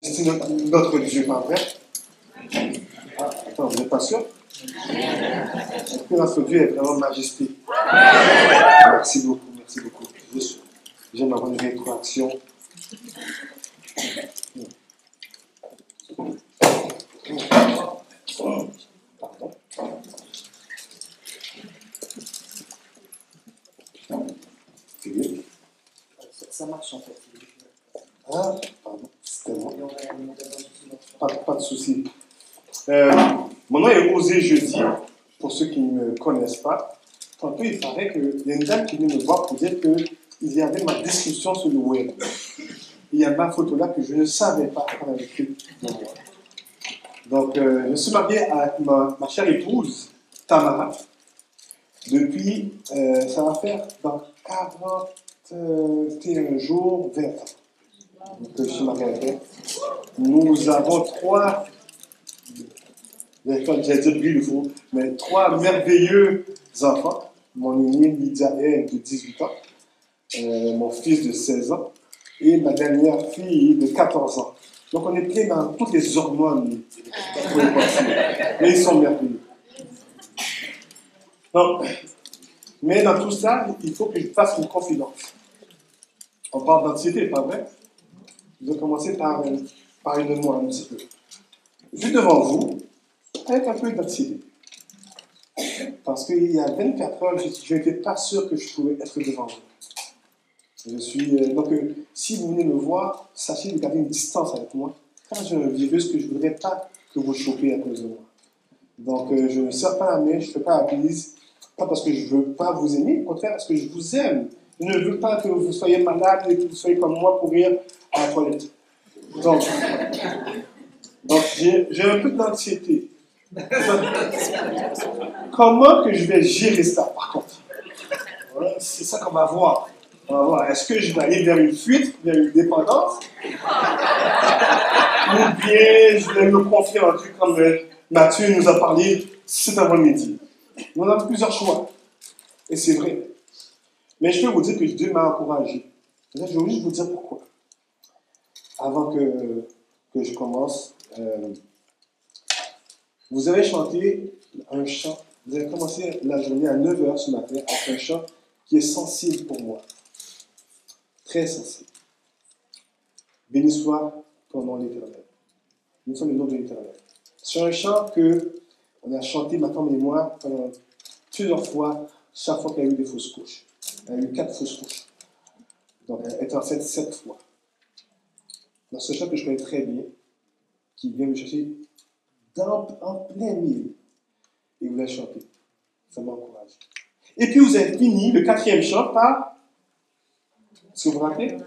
C'est notre Dieu, pas vrai? Ah, attends, vous n'êtes pas sûr? Est-ce que notre Dieu est vraiment majesté? Merci beaucoup, merci beaucoup. J'aime avoir une rétroaction. Pardon. Ça marche en fait. Ah, pardon, c'était moi. Pas de souci. Mon nom est Osé Jeudi, pour ceux qui ne me connaissent pas. Tantôt, il paraît qu'il y a une dame qui vient me voir pour dire qu'il y avait ma description sur le web. Il y a ma photo là que je ne savais pas qu'on avait écrite dans moi. Donc, je suis marié avec ma chère épouse, Tamara, depuis, ça va faire dans 41 jours, 20 ans. Donc, je suis marié avec elle. Nous avons j'allais dire beautiful, mais 3 merveilleux enfants. Mon aîné, Lydia, est de 18 ans, mon fils de 16 ans, et ma dernière fille de 14 ans. Donc, on est plein dans toutes les hormones. Mais ils sont merveilleux. Donc, mais dans tout ça, il faut que je fasse une confidence. On parle d'anxiété, pas vrai? Je vais commencer par une de moi un petit peu. Je suis devant vous avec un peu d'anxiété. Parce qu'il y a 24 heures, je n'étais pas sûr que je pouvais être devant vous. Donc, si vous venez me voir, sachez de garder une distance avec moi. Quand j'ai un virus que je ne voudrais pas que vous chopiez à cause de moi. Donc, je ne serre pas la main, je ne fais pas la bise. Pas parce que je ne veux pas vous aimer, au contraire, parce que je vous aime. Je ne veux pas que vous soyez malade et que vous soyez comme moi pour rire à la toilette. Donc j'ai un peu d'anxiété. Comment que je vais gérer ça, par contre? Voilà, c'est ça qu'on va voir. On va voir. Est-ce que je vais aller vers une fuite, vers une dépendance? Ou bien je vais me confier en Dieu comme Matthieu nous a parlé cet avant-midi. On a plusieurs choix. Et c'est vrai. Mais je peux vous dire que Dieu m'a encouragé. Je vais juste vous dire pourquoi. Avant que je commence, vous avez chanté un chant. Vous avez commencé la journée à 9 h ce matin avec un chant qui est sensible pour moi. Très sensible. Béni soit ton nom l'Éternel. Béni soit le nom de l'Éternel. C'est un chant qu'on a chanté, ma femme et moi, pendant plusieurs fois, chaque fois qu'il y a eu des fausses couches. Il y a eu 4 fausses couches. Donc, elle est en fait 7 fois. Dans ce chant que je connais très bien, qui vient me chercher en plein milieu. Et vous l'avez chanté. Ça m'encourage. Et puis, vous avez fini le 4e chant par, est-ce que vous vous rappelez?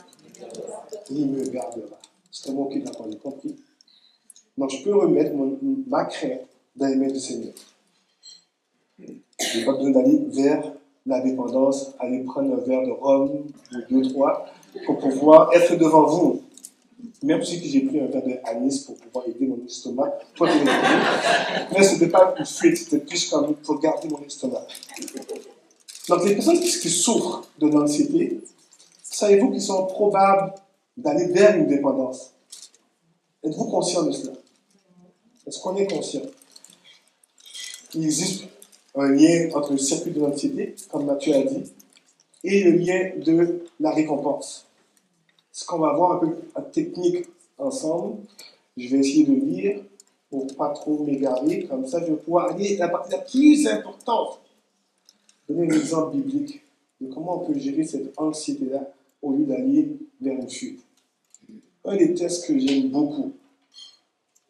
Il me gardera. C'est moi qui l'ai compris. Donc, je peux remettre ma crainte dans les mains du Seigneur. Je n'ai pas besoin d'aller vers la dépendance, aller prendre un verre de rhum ou 2, 3 pour pouvoir être devant vous. Même si j'ai pris un verre de anis pour pouvoir aider mon estomac, mais ce n'était pas une fuite, c'était plus comme pour garder mon estomac. Donc, les personnes qui souffrent de l'anxiété, savez-vous qu'ils sont probables d'aller vers une dépendance? Êtes-vous conscient de cela? Est-ce qu'on est conscient? Il existe un lien entre le circuit de l'anxiété, comme Matthieu a dit, et le lien de la récompense. Ce qu'on va voir un peu en technique ensemble, je vais essayer de lire pour ne pas trop m'égarer, comme ça je vais pouvoir aller à la partie la plus importante. Donner un exemple biblique de comment on peut gérer cette anxiété-là au lieu d'aller vers une fuite. Un des tests que j'aime beaucoup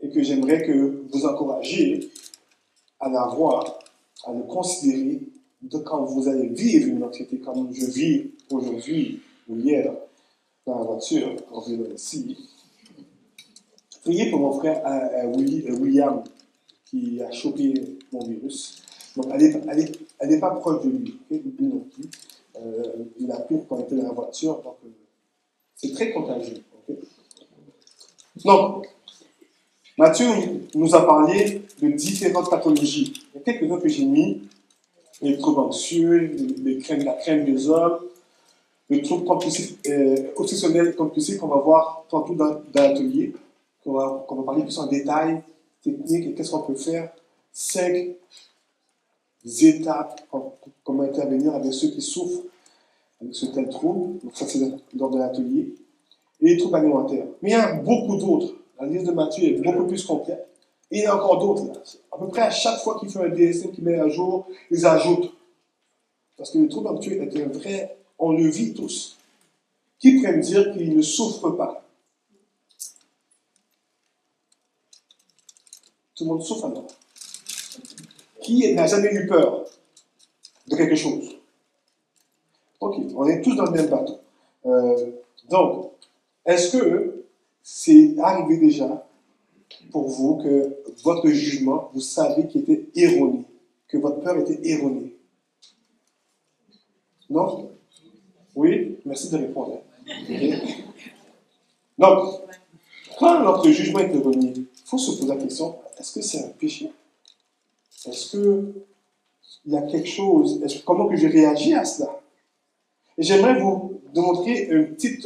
et que j'aimerais que vous encouragiez à l'avoir, à le considérer quand vous allez vivre une anxiété comme je vis aujourd'hui ou hier dans la voiture, en venant ici. Priez pour mon frère William qui a chopé mon virus. Donc, elle n'est pas proche de lui, okay? Lui non plus. Il a pris quand il était dans la voiture, donc c'est très contagieux. Okay? Donc, Matthieu nous a parlé de différentes pathologies. Il y a quelques-uns que j'ai mis, les troubles anxieux, la crainte des hommes, le trouble obsessionnel compulsif qu'on va voir tantôt dans l'atelier, qu'on va parler plus en détail, technique, et qu'est-ce qu'on peut faire. 5 étapes, comment intervenir avec ceux qui souffrent avec ce tel trouble. Donc ça, c'est lors de l'atelier. Et les troubles alimentaires. Mais il y a beaucoup d'autres. La liste de Matthieu est beaucoup plus complète. Et il y en a encore d'autres. À peu près à chaque fois qu'il fait un DSM, qu'il met à jour, ils ajoutent. Parce que le trouble alimentaire est un vrai, on le vit tous. Qui pourrait me dire qu'il ne souffre pas? Tout le monde souffre alors. Qui n'a jamais eu peur de quelque chose? Ok, on est tous dans le même bateau. Donc, est-ce que c'est arrivé déjà pour vous que votre jugement, vous savez qu'il était erroné, que votre peur était erronée? Non? Oui? Merci de répondre. Okay. Donc, quand notre jugement est erroné, il faut se poser la question, est-ce que c'est un péché? Est-ce qu'il y a quelque chose? Comment que je réagis à cela? Et j'aimerais vous démontrer un petit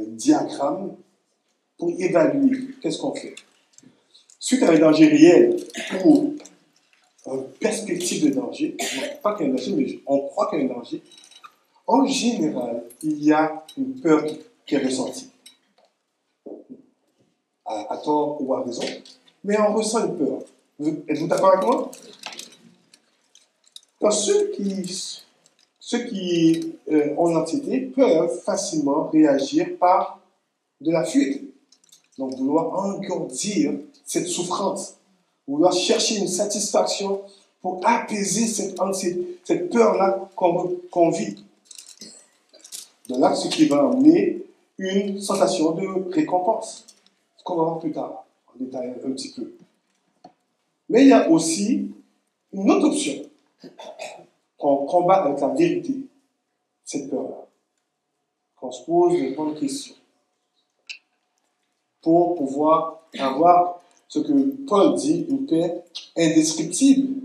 diagramme pour évaluer qu'est-ce qu'on fait. Suite à un danger réel ou une perspective de danger, pas qu'il y a un danger, mais on croit qu'il y a un danger, en général, il y a une peur qui est ressentie. À tort ou à raison, mais on ressent une peur. Êtes-vous d'accord avec moi? Donc, ceux qui ont l'anxiété peuvent facilement réagir par de la fuite. Donc, vouloir engourdir cette souffrance, vouloir chercher une satisfaction pour apaiser cette anxiété, cette peur-là qu'on vit. Donc là, ce qui va amener une sensation de récompense, ce qu'on va voir plus tard, en détail un petit peu. Mais il y a aussi une autre option, qu'on combat avec la vérité, cette peur-là, qu'on se pose les bonnes questions, pour pouvoir avoir ce que Paul dit, une paix indescriptible.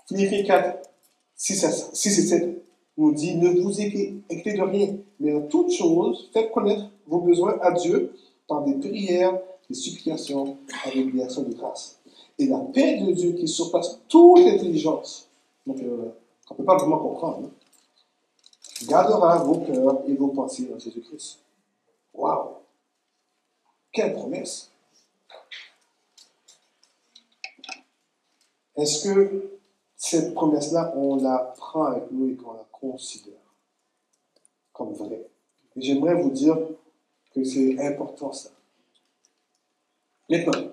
Philippiens 4, 6 et 7 nous dit, ne vous inquiétez de rien, mais en toute chose, faites connaître vos besoins à Dieu par des prières, des supplications, avec des actions de grâce. Et la paix de Dieu qui surpasse toute intelligence, donc on ne peut pas vraiment comprendre, gardera vos cœurs et vos pensées en Jésus-Christ. Waouh! Quelle promesse! Est-ce que cette promesse-là, on la prend avec nous et qu'on la considère comme vraie? Et j'aimerais vous dire que c'est important ça. Maintenant,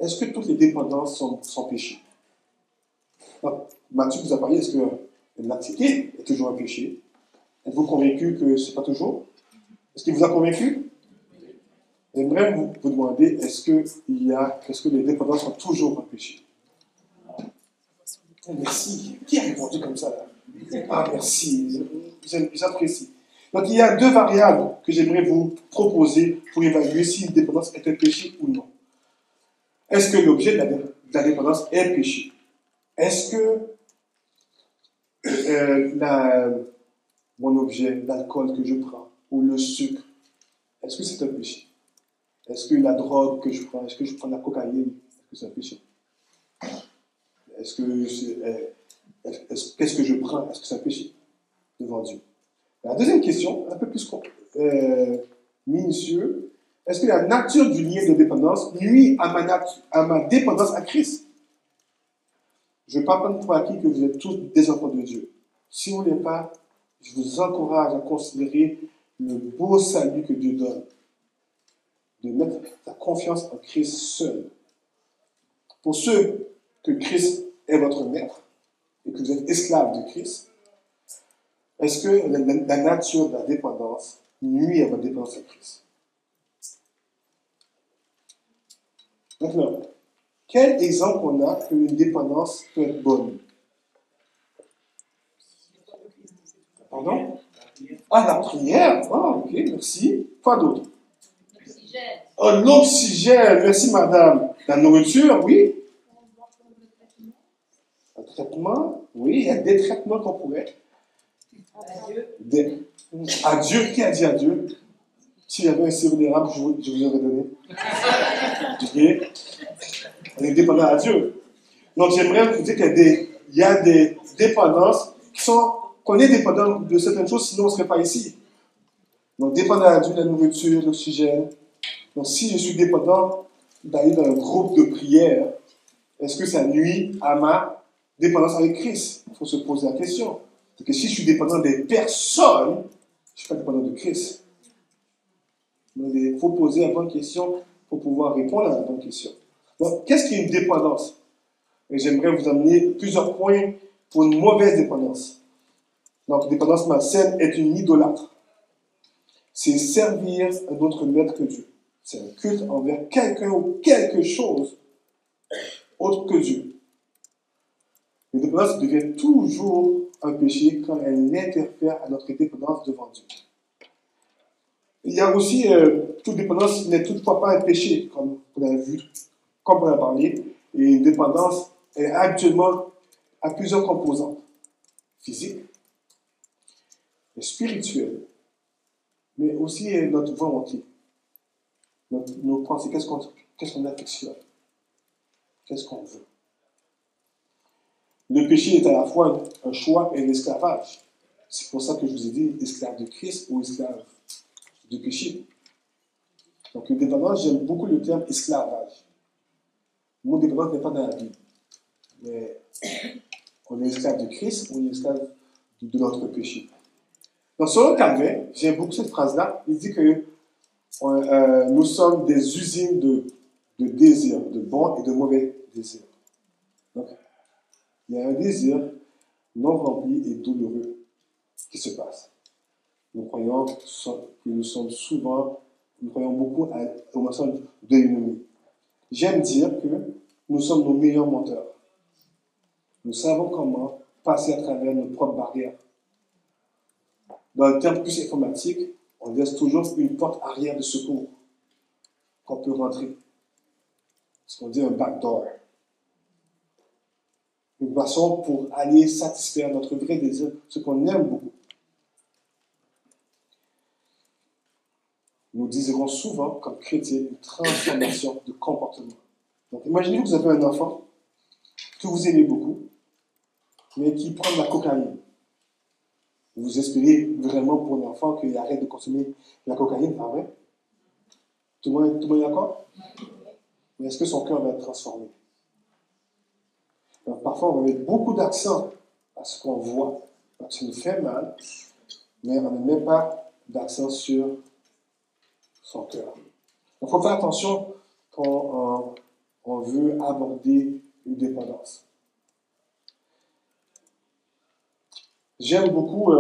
est-ce que toutes les dépendances sont péchés? Matthieu vous a parlé, est-ce que l'anxiété est toujours un péché? Êtes-vous convaincu que ce n'est pas toujours? Est-ce qu'il vous a convaincu? J'aimerais vous demander, est-ce que les dépendances sont toujours un péché? Merci. Qui a répondu comme ça là? Ah, merci. J'apprécie. Donc, il y a 2 variables que j'aimerais vous proposer pour évaluer si une dépendance est un péché ou non. Est-ce que l'objet de la dépendance est péché? Est-ce que mon objet, l'alcool que je prends, ou le sucre, est-ce que c'est un péché? Est-ce que la drogue que je prends, est-ce que je prends de la cocaïne, est-ce que c'est un péché? Qu'est-ce que je prends? Est-ce que c'est un péché devant Dieu? La deuxième question, un peu plus minutieuse, est-ce que la nature du lien de dépendance nuit à ma dépendance à Christ? Je ne veux pas prendre pour acquis que vous êtes tous des enfants de Dieu. Si vous ne l'êtes pas, je vous encourage à considérer le beau salut que Dieu donne, de mettre la confiance en Christ seul. Pour ceux que Christ est votre maître et que vous êtes esclaves de Christ, est-ce que la nature de la dépendance nuit à votre dépendance à Christ? Maintenant, quel exemple on a qu'une dépendance peut être bonne? Pardon? Ah, la prière. Ah, ok, merci. Quoi d'autre? L'oxygène. Oh, l'oxygène. Merci, madame. La nourriture, oui. Un traitement, oui. Il y a des traitements qu'on pourrait. À Dieu, qui a dit à Dieu? S'il y avait un sirop d'érable, je vous aurais donné. Ok? On est dépendant à Dieu. Donc j'aimerais vous dire qu'il y a des dépendances qu'on est dépendant de certaines choses, sinon on ne serait pas ici. Donc dépendant à Dieu, la nourriture, l'oxygène. Donc si je suis dépendant d'aller dans un groupe de prière, est-ce que ça nuit à ma dépendance avec Christ? Il faut se poser la question. Parce que si je suis dépendant des personnes, je ne suis pas dépendant de Christ. Donc il faut poser la bonne question pour pouvoir répondre à la bonne question. Donc qu'est-ce qui est une dépendance? Et j'aimerais vous amener plusieurs points pour une mauvaise dépendance. Donc, dépendance malsaine est une idolâtre. C'est servir un autre maître que Dieu. C'est un culte envers quelqu'un ou quelque chose autre que Dieu. La dépendance devient toujours un péché quand elle interfère à notre dépendance devant Dieu. Il y a aussi, toute dépendance n'est toutefois pas un péché, comme on a vu, comme on a parlé. Et une dépendance est actuellement à plusieurs composantes. Physique, spirituelle, mais aussi notre volonté, nos pensées, qu'est-ce qu'on affectionne, qu'est-ce qu'on veut. Le péché est à la fois un choix et un esclavage. C'est pour ça que je vous ai dit esclave de Christ ou esclave de péché. Donc, une dépendance, j'aime beaucoup le terme esclavage. Le mot dépendance n'est pas dans la Bible. Mais on est esclave de Christ ou on est esclave de notre péché. Donc, selon Calvin, j'aime beaucoup cette phrase-là, il dit que nous sommes des usines de désirs, de bons et de mauvais désirs. Donc, il y a un désir non rempli et douloureux qui se passe. Nous croyons beaucoup au mensonge de l'ennemi. J'aime dire que nous sommes nos meilleurs menteurs. Nous savons comment passer à travers nos propres barrières. Dans le terme plus informatique, on laisse toujours une porte arrière de secours qu'on peut rentrer. Ce qu'on dit un backdoor. Une façon pour aller satisfaire notre vrai désir, ce qu'on aime beaucoup. Nous désirons souvent, comme chrétiens, une transformation de comportement. Donc, imaginez que vous avez un enfant que vous aimez beaucoup, mais qui prend de la cocaïne. Vous espérez vraiment pour l'enfant qu'il arrête de consommer la cocaïne, pas vrai? Tout le monde est d'accord? Mais est-ce que son cœur va être transformé? Alors, parfois, on va mettre beaucoup d'accent à ce qu'on voit, parce que ça nous fait mal, mais on ne met pas d'accent sur son cœur. Il faut faire attention quand on veut aborder une dépendance. J'aime beaucoup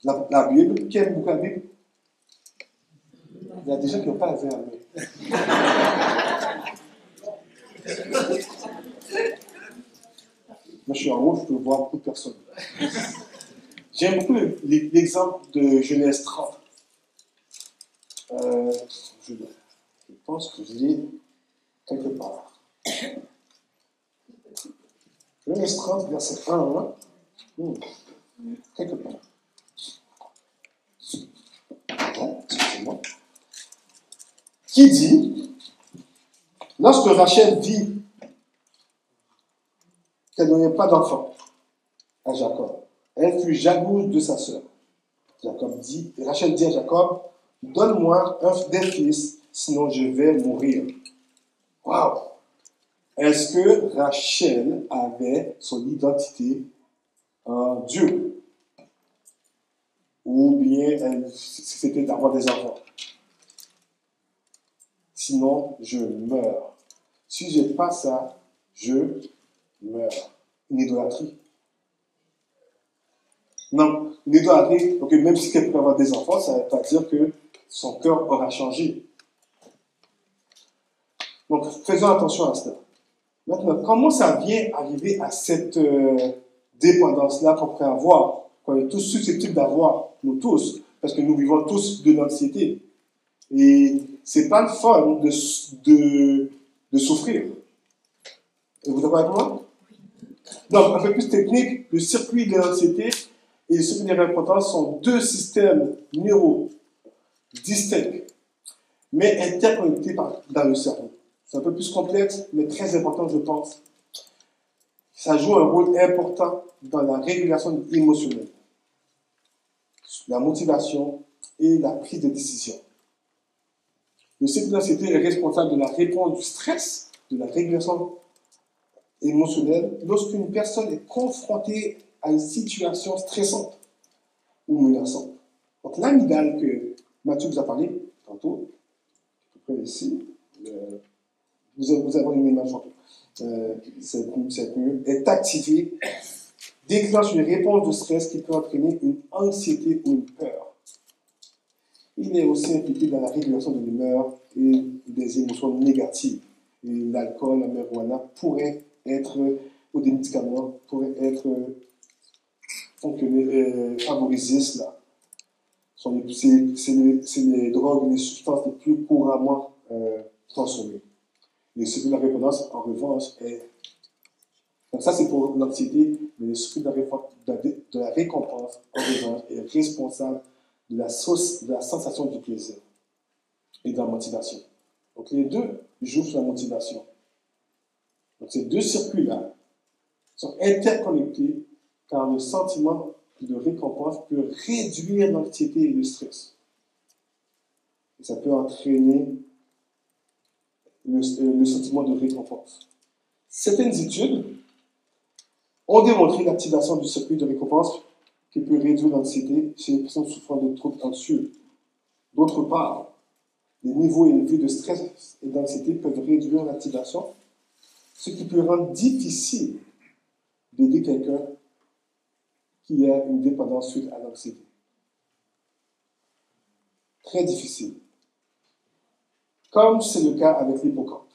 la Bible. Qui aime beaucoup la Bible? Il y a des gens qui n'ont pas la verre. Moi, je suis en haut, je peux voir beaucoup de personnes. J'aime beaucoup l'exemple de Genèse 30. Je pense que je l'ai quelque part. Genèse 30, verset 1. Quelque part. Bon, excusez-moi. Qui dit, lorsque Rachel vit qu'elle n'avait pas d'enfant à Jacob, elle fut jalouse de sa sœur. Rachel dit à Jacob, donne-moi un fils, sinon je vais mourir. Waouh! Est-ce que Rachel avait son identité en Dieu? Ou bien c'était d'avoir des enfants? Sinon, je meurs. Si je n'ai pas ça, je meurs. Une idolâtrie. Non, une idolâtrie, donc même si quelqu'un peut avoir des enfants, ça ne veut pas dire que son cœur aura changé. Donc, faisons attention à cela. Maintenant, comment ça vient arriver à cette dépendance-là qu'on peut avoir, qu'on est tous susceptibles d'avoir, nous tous, parce que nous vivons tous de l'anxiété. Et c'est pas le fun de souffrir. Vous êtes d'accord avec moi? Donc, un peu plus technique, le circuit de l'anxiété et le circuit de récompense sont deux systèmes neuraux distincts, mais interconnectés dans le cerveau. C'est un peu plus complexe, mais très important, je pense. Ça joue un rôle important dans la régulation émotionnelle, la motivation et la prise de décision. Le cycle d'anxiété est responsable de la réponse du stress, de la régulation émotionnelle, lorsqu'une personne est confrontée à une situation stressante ou menaçante. Donc l'amygdale que Mathieu vous a parlé tantôt, à peu près ici, vous avez une image tantôt, cette mur est activée, déclenche une réponse de stress qui peut entraîner une anxiété ou une peur. Il est aussi impliqué dans la régulation de l'humeur et des émotions négatives. L'alcool, la marijuana pourraient être, ou des médicaments pourraient être favorisés cela. C'est les drogues, les substances les plus couramment consommées. Le circuit de la récompense, en revanche, est... Donc ça, c'est pour l'anxiété, mais le circuit de la récompense, en revanche, est responsable de la sensation du plaisir et de la motivation. Donc les deux jouent sur la motivation. Donc ces deux circuits-là sont interconnectés car le sentiment de récompense peut réduire l'anxiété et le stress. Et ça peut entraîner le sentiment de récompense. Certaines études ont démontré l'activation du circuit de récompense qui peut réduire l'anxiété chez les personnes souffrant de troubles anxieux. D'autre part, les niveaux élevés de stress et d'anxiété peuvent réduire l'activation, ce qui peut rendre difficile d'aider quelqu'un qui a une dépendance suite à l'anxiété. Très difficile. Comme c'est le cas avec l'hippocampe,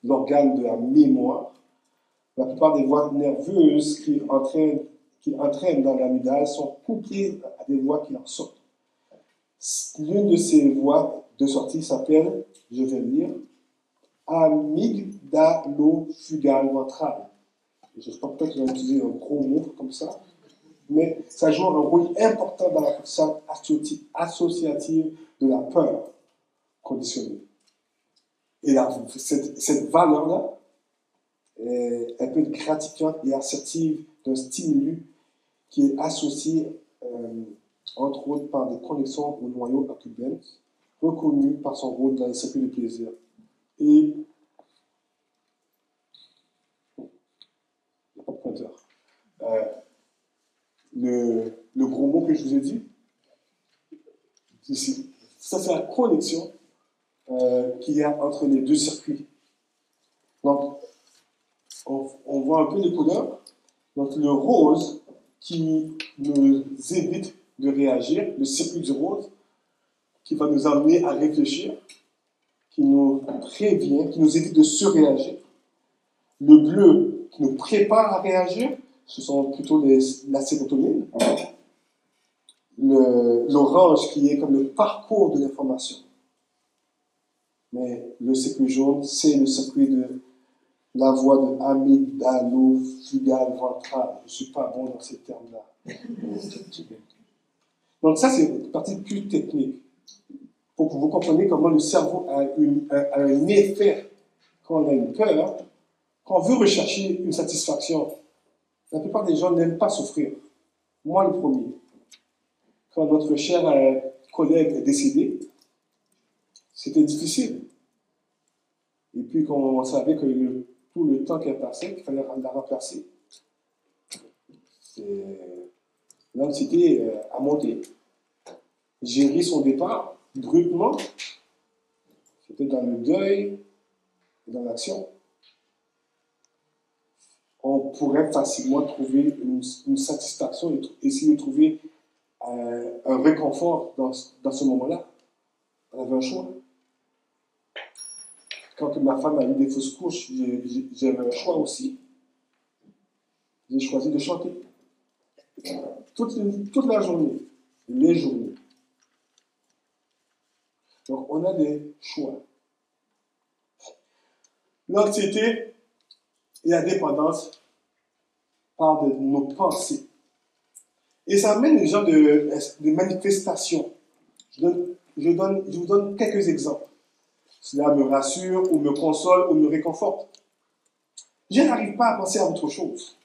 l'organe de la mémoire, la plupart des voies nerveuses qui entraînent dans l'amygdale sont couplées à des voies qui en sortent. L'une de ces voies de sortie s'appelle, je vais lire, amygdalo-fugale ventrale. Je ne sais pas pourquoi tu vas utiliser un gros mot comme ça, mais ça joue un rôle important dans la fonction associative de la peur conditionnée. Et cette valeur-là, elle peut être gratifiante et assertive d'un stimulus qui est associé, entre autres, par des connexions au noyau accumbens, reconnu par son rôle dans les circuits de plaisir. Et il n'y a pas de pointeur. Le gros mot que je vous ai dit, ici, ça c'est la connexion qu'il y a entre les deux circuits. Donc, on voit un peu les couleurs. Donc, le rose qui nous évite de réagir, le circuit du rose, qui va nous amener à réfléchir, qui nous prévient, qui nous évite de surréagir. Le bleu qui nous prépare à réagir, ce sont plutôt la sérotonine. L'orange qui est comme le parcours de l'information. Mais le circuit jaune, c'est le circuit de la voie de amygdalo-fugale ventrale. Je ne suis pas bon dans ces termes-là. Donc ça, c'est une partie plus technique. Pour que vous compreniez comment le cerveau a un effet quand on a une peur. Quand on veut rechercher une satisfaction, la plupart des gens n'aiment pas souffrir. Moi, le premier. Quand notre cher collègue est décédé, c'était difficile. Et puis, quand on savait que tout le temps qu'elle passait, qu'il fallait la remplacer, l'anxiété a monté. Gérer son départ brutalement, c'était dans le deuil et dans l'action. On pourrait facilement trouver une satisfaction et essayer de trouver un réconfort dans ce moment-là. On avait un choix. Quand ma femme a eu des fausses couches, j'avais un choix aussi. J'ai choisi de chanter. Toute la journée, les journées. Donc, on a des choix. L'anxiété et la dépendance par de nos pensées. Et ça amène une genre de manifestation. Je vous donne quelques exemples. Cela me rassure, ou me console, ou me réconforte. Je n'arrive pas à penser à autre chose.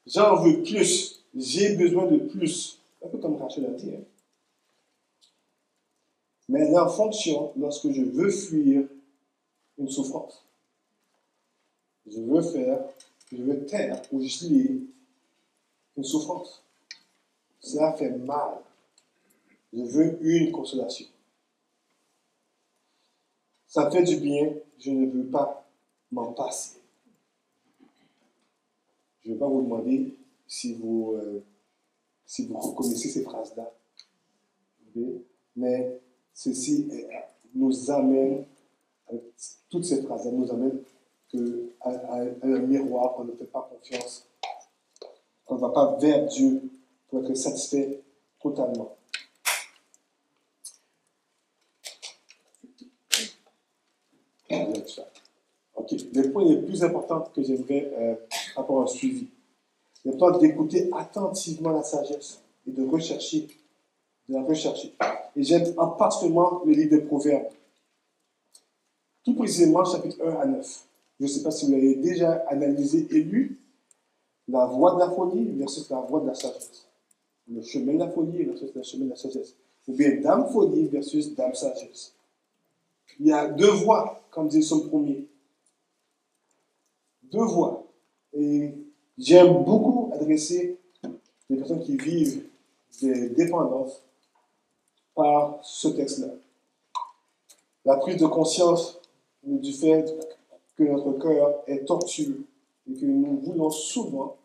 J'en veux plus. J'ai besoin de plus. Un peu comme Rachel a dit. Hein. Mais elle est en fonction lorsque je veux fuir une souffrance. Je veux taire ou geler une souffrance. Cela fait mal. Je veux une consolation. Ça fait du bien, je ne veux pas m'en passer. Je ne vais pas vous demander si vous reconnaissez ces phrases-là. Okay? Mais ceci nous amène, toutes ces phrases-là nous amènent à un miroir, on ne fait pas confiance. On ne va pas vers Dieu pour être satisfait totalement. Ok, le point le plus important que j'aimerais avoir un suivi. Le temps d'écouter attentivement la sagesse et de la rechercher. Et j'aime particulièrement le livre des Proverbes. Tout précisément, chapitre 1 à 9. Je ne sais pas si vous l'avez déjà analysé et lu. La voie de la folie versus la voie de la sagesse. Le chemin de la folie versus le chemin de la sagesse. Ou bien dame folie versus dame sagesse. Il y a deux voies, comme dit son premier. Deux voies. Et j'aime beaucoup adresser les personnes qui vivent des dépendances par ce texte-là. La prise de conscience du fait que notre cœur est tortueux et que nous voulons souvent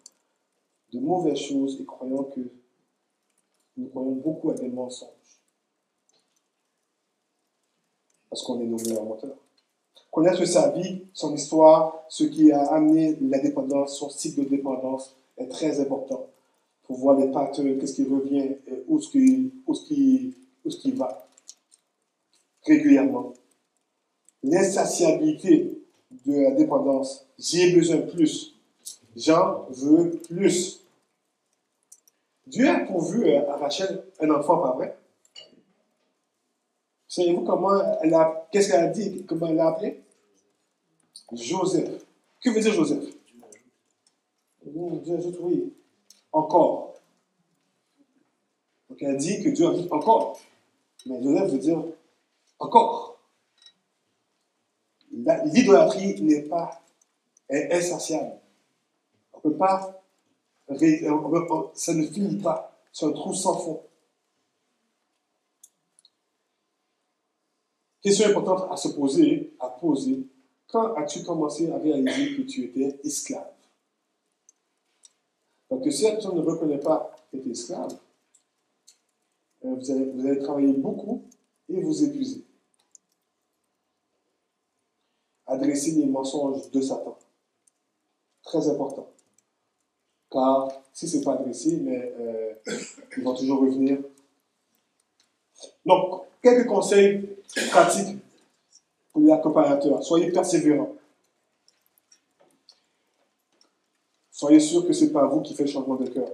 de mauvaises choses et nous croyons beaucoup à des mensonges. Parce qu'on est nos meilleurs menteurs. Connaître sa vie, son histoire, ce qui a amené la dépendance, son cycle de dépendance est très important pour voir les patterns, qu'est-ce qui revient, et où est-ce qu'il va régulièrement. L'insatiabilité de la dépendance, j'ai besoin de plus, j'en veux plus. Dieu a pourvu à Rachel un enfant, pas vrai? Savez-vous qu'est-ce qu'elle a dit, comment elle l'a appelé? Joseph. Que veut dire Joseph? Dieu ajoute oui. Encore. Donc elle dit que Dieu ajoute encore. Mais Joseph veut dire encore. L'idolâtrie est insatiable. On ne peut pas, ça ne finit pas. C'est un trou sans fond. Question importante à poser. Quand as-tu commencé à réaliser que tu étais esclave? Donc, si la personne ne reconnaît pas que tu es esclave, vous allez travailler beaucoup et vous épuiser. Adresser les mensonges de Satan. Très important. Car si ce n'est pas adressé, ils vont toujours revenir. Donc, quelques conseils pratiques pour les accompagnateurs. Soyez persévérants. Soyez sûr que ce n'est pas vous qui faites le changement de cœur.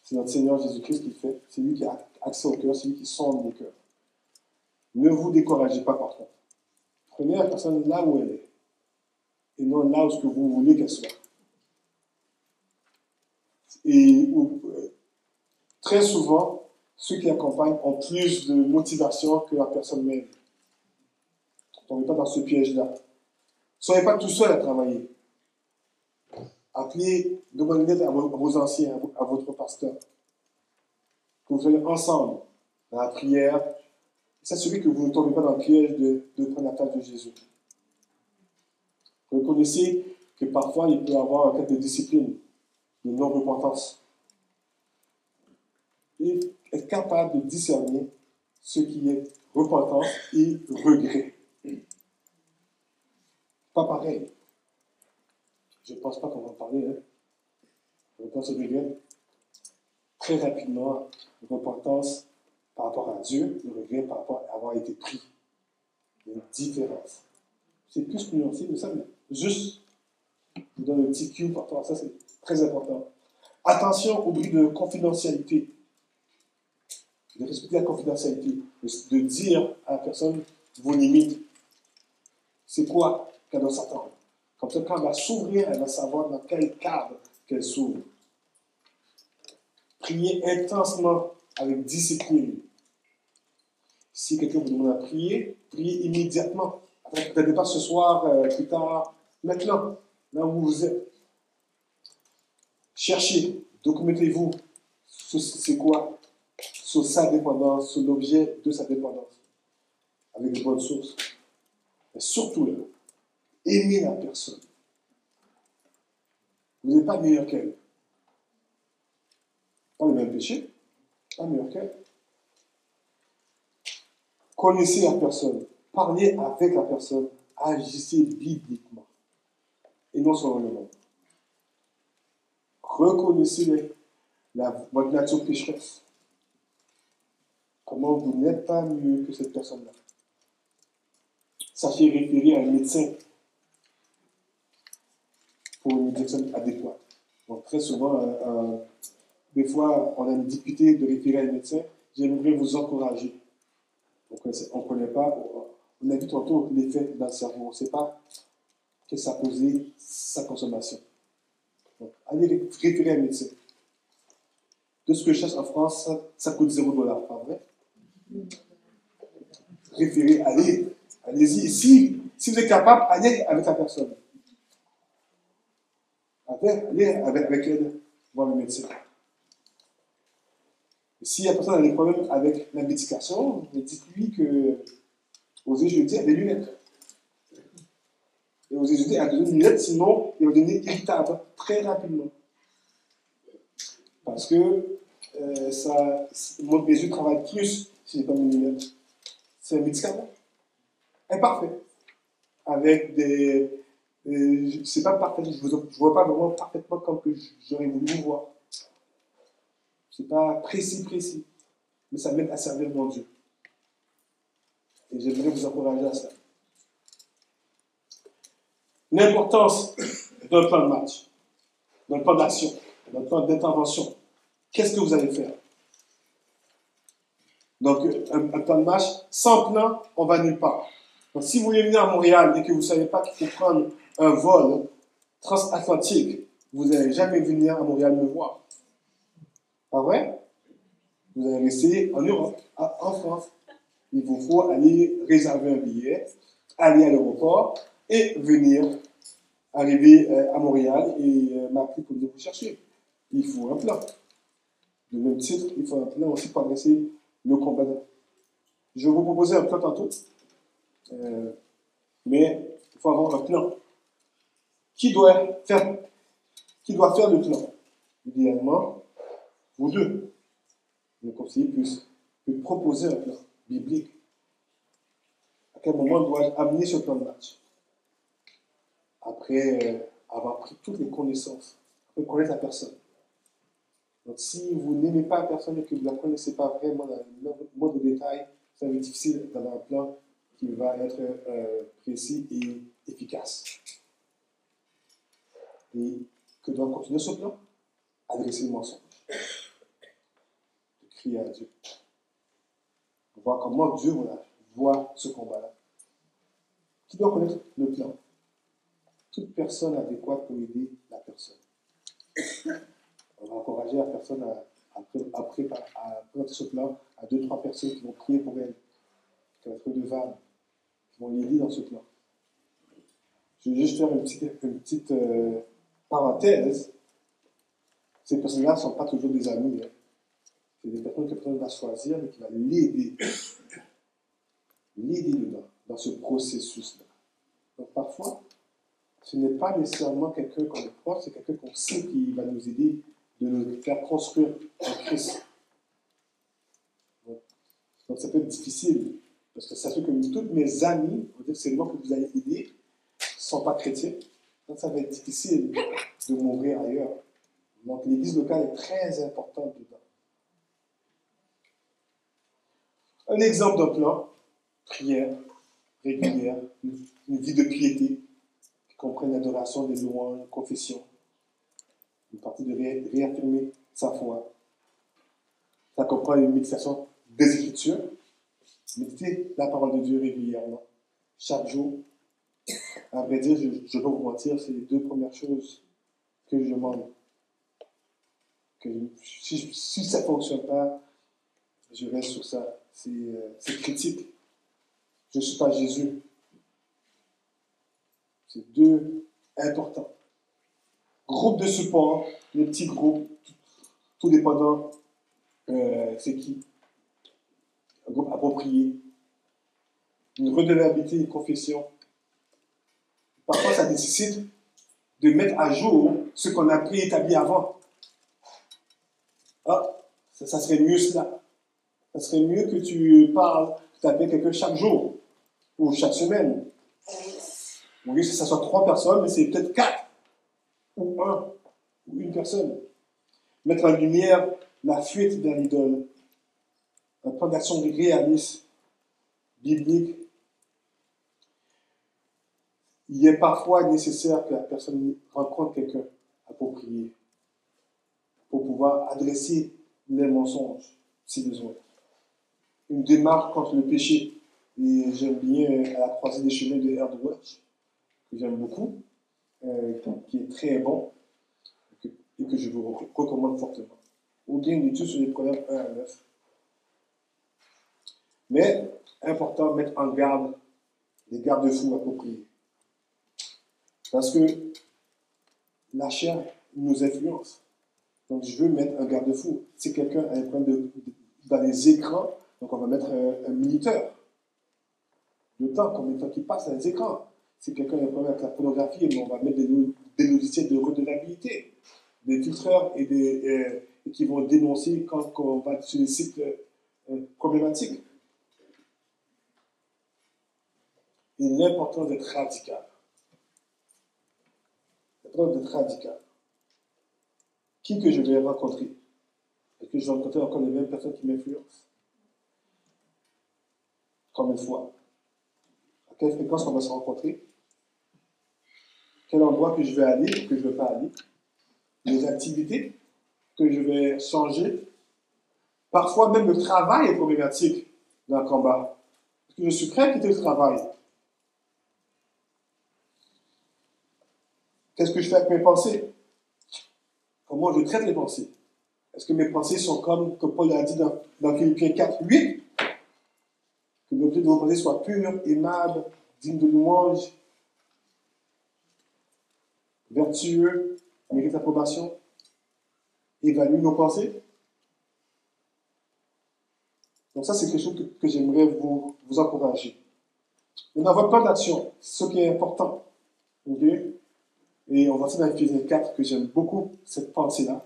C'est notre Seigneur Jésus-Christ qui fait. C'est lui qui a accès au cœur, c'est lui qui sonde les cœurs. Ne vous découragez pas par contre. Prenez la personne là où elle est. Et non là où ce que vous voulez qu'elle soit. Et très souvent, ceux qui accompagnent ont plus de motivation que la personne même. Ne tombez pas dans ce piège-là. Ne soyez pas tout seul à travailler. Appelez, demandez l'aide à vos anciens, à votre pasteur. Que vous soyez ensemble dans la prière. S'assurez que vous ne tombez pas dans le piège de prendre la place de Jésus. Vous reconnaissez que parfois il peut y avoir un cas de discipline, de non-repentance. Et être capable de discerner ce qui est repentance et regret. Pas pareil. Je ne pense pas qu'on va en parler. Repentance et regret. Très rapidement, repentance par rapport à Dieu, le regret par rapport à avoir été pris. Il y a une différence. C'est plus nuancé, mais ça, juste Je vous donne le petit cue par rapport à ça, c'est très important. Attention au bruit de confidentialité. De respecter la confidentialité. De dire à la personne vos limites. C'est quoi qu'elle doit s'attendre? Comme ça, quand elle va s'ouvrir, elle va savoir dans quel cadre qu'elle s'ouvre. Priez intensement avec discipline. Si quelqu'un vous demande à prier, priez immédiatement. Peut-être pas ce soir, plus tard, maintenant, là où vous êtes. Cherchez, documentez-vous sur c'est quoi, sur sa dépendance, sur l'objet de sa dépendance, avec de bonnes sources. Mais surtout, là, aimez la personne. Vous n'êtes pas meilleur qu'elle. Pas le même péché, pas meilleur qu'elle. Connaissez la personne, parlez avec la personne, agissez bibliquement et non sur le monde. Reconnaissez votre nature pécheresse. Comment vous n'êtes pas mieux que cette personne-là. Sachez référer à un médecin pour une médecine adéquate. Donc, très souvent, des fois, on a une difficulté de référer à un médecin. J'aimerais vous encourager. On ne connaît pas, on a vu tantôt l'effet dans le cerveau. On ne sait pas que ça a causé sa consommation. Donc, allez référer à un médecin. De ce que je cherche en France, ça coûte $0, pas vrai? Référez, allez-y. Si vous êtes capable, allez avec la personne. Allez avec elle, voir le médecin. Si la personne a des problèmes avec la médication, dites-lui que, osez jeudi, a des lunettes. Et osez jeudi, a des lunettes, sinon, il va devenir irritable très rapidement. Parce que mes yeux travaillent plus si je n'ai pas mes lunettes. C'est un médicament. Imparfait. Avec c'est pas parfait. Je ne vois pas vraiment parfaitement comme que j'aurais voulu vous voir. C'est pas précis. Mais ça m'aide à servir mon Dieu. Et j'aimerais vous encourager à ça. L'importance d'un plan de match, d'un plan d'action, d'un plan d'intervention. Qu'est-ce que vous allez faire? Donc, un plan de match, sans plan, on va nulle part. Donc, si vous voulez venir à Montréal et que vous ne savez pas qu'il faut prendre un vol transatlantique, vous n'allez jamais venir à Montréal me voir. Pas vrai? Vous allez rester en Europe, en France. Il vous faut aller réserver un billet, aller à l'aéroport et arriver à Montréal et m'appeler pour venir vous chercher. Il faut un plan. De même titre, il faut un plan aussi pour adresser le combattant. Je vais vous proposer un plan tantôt, mais il faut avoir un plan. Qui doit faire le plan? Idéalement, vous deux. Le conseiller peut proposer un plan biblique. À quel moment dois-je amener ce plan de match? Après avoir pris toutes les connaissances, après connaître la personne. Donc, si vous n'aimez pas la personne et que vous ne la connaissez pas vraiment dans le mode de détail, ça va être difficile d'avoir un plan qui va être précis et efficace. Et que doit continuer ce plan? Adresser le mensonge. De crier à Dieu. Voir comment Dieu voit ce combat-là. Qui doit connaître le plan? Toute personne adéquate pour aider la personne. On va encourager la personne à présenter ce plan à 2-3 personnes qui vont prier pour elle, qui vont être redevables, qui vont l'aider dans ce plan. Je vais juste faire une petite parenthèse. Ces personnes-là ne sont pas toujours des amis. Hein. C'est des personnes que la personne va choisir, mais qui va l'aider. L'aider dedans, dans ce processus-là. Donc parfois, ce n'est pas nécessairement quelqu'un qu'on est proche, c'est quelqu'un qu'on sait qui va nous aider de nous faire construire en Christ. Donc ça peut être difficile, parce que ça fait que toutes mes amies, on va dire que c'est moi que vous allez aider, ne sont pas chrétiens. Donc ça va être difficile de m'ouvrir ailleurs. Donc l'église locale est très importante dedans. Un exemple d'un plan, prière régulière, une vie de piété, comprennent l'adoration, des louanges, confession. Une partie de réaffirmer sa foi. Ça comprend une méditation des Écritures. Méditer la parole de Dieu régulièrement, chaque jour. À vrai dire, je ne vais pas vous mentir, c'est les deux premières choses que je demande. Si ça ne fonctionne pas, je reste sur ça. C'est critique. Je ne suis pas Jésus. C'est deux importants. Groupe de support, les petits groupes, tout dépendant, c'est qui. Un groupe approprié. Une redevabilité, une confession. Parfois, ça nécessite de mettre à jour ce qu'on a préétabli avant. Ah, ça serait mieux cela. Ça serait mieux que tu parles, que tu appelles quelqu'un chaque jour ou chaque semaine. Au lieu que ça soit 3 personnes, mais c'est peut-être 4 ou 1 ou une personne. Mettre en lumière la fuite vers l'idole. Un plan d'action réaliste, biblique. Il est parfois nécessaire que la personne rencontre quelqu'un approprié pour pouvoir adresser les mensonges, si besoin. Une démarche contre le péché. Et j'aime bien À la croisée des chemins de Erd Welch, que j'aime beaucoup, qui est très bon et que je vous recommande fortement. Ou bien une étude sur les Proverbes 1 à 9. Mais, important, mettre en garde les garde-fous appropriés. Parce que la chair nous influence. Donc, je veux mettre un garde-fou. Si quelqu'un a un problème dans les écrans, donc on va mettre un minuteur. Le temps, combien de temps qu'il passe dans les écrans. Si quelqu'un a un problème avec la pornographie, on va mettre des logiciels de redevabilité, des filtreurs et qui vont dénoncer quand on va sur les sites problématiques. Et l'importance d'être radical. L'importance d'être radical. Qui que je vais rencontrer? Est-ce que je vais rencontrer encore les mêmes personnes qui m'influencent? Combien de fois? À quelle fréquence on va se rencontrer? Quel endroit que je vais aller ou que je ne vais pas aller? Les activités que je vais changer? Parfois, même le travail est problématique dans le combat. Est-ce que je suis prêt à quitter le travail? Qu'est-ce que je fais avec mes pensées? Comment je traite les pensées? Est-ce que mes pensées sont comme que Paul a dit dans Philippiens 4, 8? Que l'objet de vos pensées soit pur, aimable, digne de louange, vertueux, mérite approbation. Évalue nos pensées. Donc ça, c'est quelque chose que j'aimerais vous encourager. Maintenant, votre plan d'action, c'est ce qui est important. Okay? Et on va voir ça dans Éphésiens 4, que j'aime beaucoup cette pensée-là.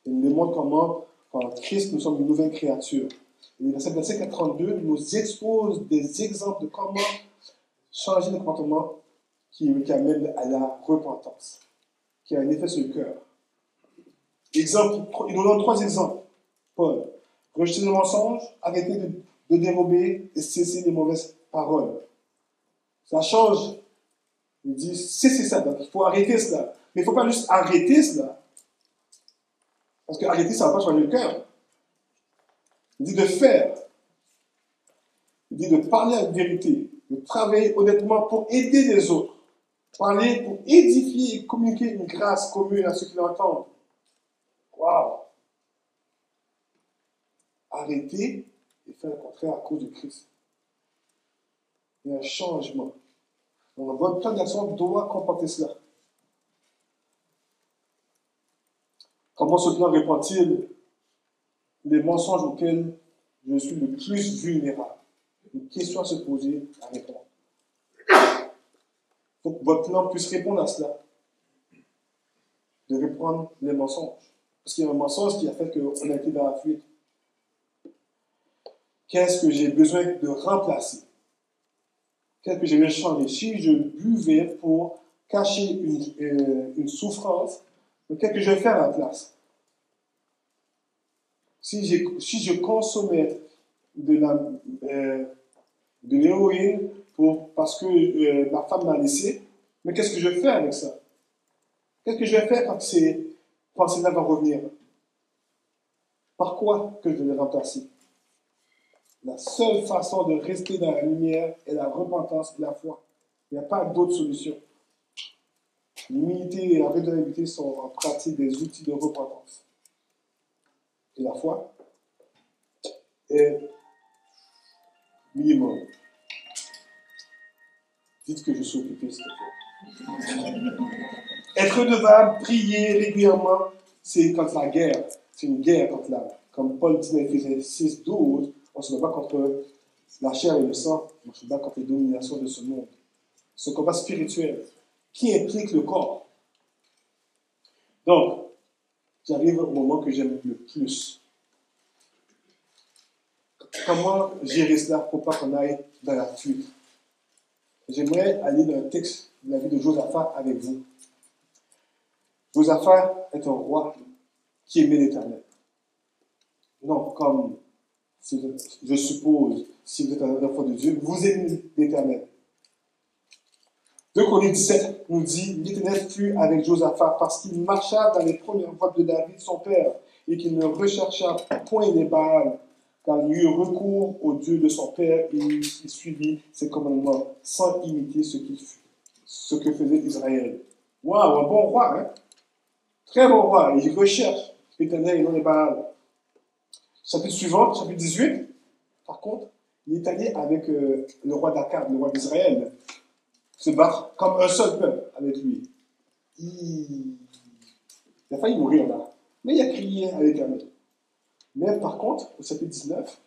Il nous démontre comment, en Christ, nous sommes une nouvelle créature. Et le verset 432 nous expose des exemples de comment changer de comportement qui amène à la repentance, qui a un effet sur le cœur. Exemple, il nous donne 3 exemples. Paul, rejeter le mensonge, arrêter de dérober et cesser les mauvaises paroles. Ça change. Il dit, cessez ça, donc il faut arrêter cela. Mais il ne faut pas juste arrêter cela. Parce que arrêter, ça ne va pas changer le cœur. Il dit de faire. Il dit de parler avec vérité, de travailler honnêtement pour aider les autres. Parler pour édifier et communiquer une grâce commune à ceux qui l'entendent. Waouh! Arrêter et faire le contraire à cause de Christ. Il y a un changement. Donc, votre plan d'action doit comporter cela. Comment ce plan répond-il les mensonges auxquels je suis le plus vulnérable? Une question à se poser, à répondre. Il faut que votre plan puisse répondre à cela. De répondre les mensonges. Parce qu'il y a un mensonge qui a fait qu'on a été dans la fuite. Qu'est-ce que j'ai besoin de remplacer? Qu'est-ce que je vais changer? Si je buvais pour cacher une souffrance, qu'est-ce que je vais faire à la place? Si je consommais de l'héroïne parce que ma femme m'a laissé, Mais qu'est-ce que je fais avec ça? Qu'est-ce que je vais faire quand ces pensées-là vont revenir? Par quoi que je vais les remplacer? La seule façon de rester dans la lumière est la repentance et la foi. Il n'y a pas d'autre solution. L'humilité et la redevabilité sont en pratique des outils de repentance. Et la foi est minimum. Dites que je suis occupé, s'il te plaît. Être redevable, prier régulièrement, c'est contre la guerre. C'est une guerre contre l'âme. Comme Paul dit dans Éphésiens 6, 12, on ne se bat pas contre la chair et le sang, on se bat contre les dominations de ce monde. C'est un combat spirituel qui implique le corps. Donc, j'arrive au moment que j'aime le plus. Comment gérer cela pour pas qu'on aille dans la fuite? J'aimerais aller dans un texte de la vie de Josaphat avec vous. Josaphat est un roi qui aimait l'Éternel. Non, comme je suppose, si vous êtes un enfant de Dieu, vous aimez l'Éternel. 2 Chroniques 17 nous dit, l'Éternel fut avec Josaphat parce qu'il marcha dans les premières voies de David, son père, et qu'il ne rechercha point les Baals, car il eut recours au Dieu de son père et il suivit ses commandements sans imiter ce que faisait Israël. Waouh, un bon roi, hein? Très bon roi. Il recherche l'Éternel et non les Baals. Chapitre suivant, chapitre 18, par contre, il est allé avec le roi d'Akab, le roi d'Israël, se battre comme un seul peuple avec lui. Il a failli mourir là, mais il a crié à l'Éternel. Mais par contre, au chapitre 19,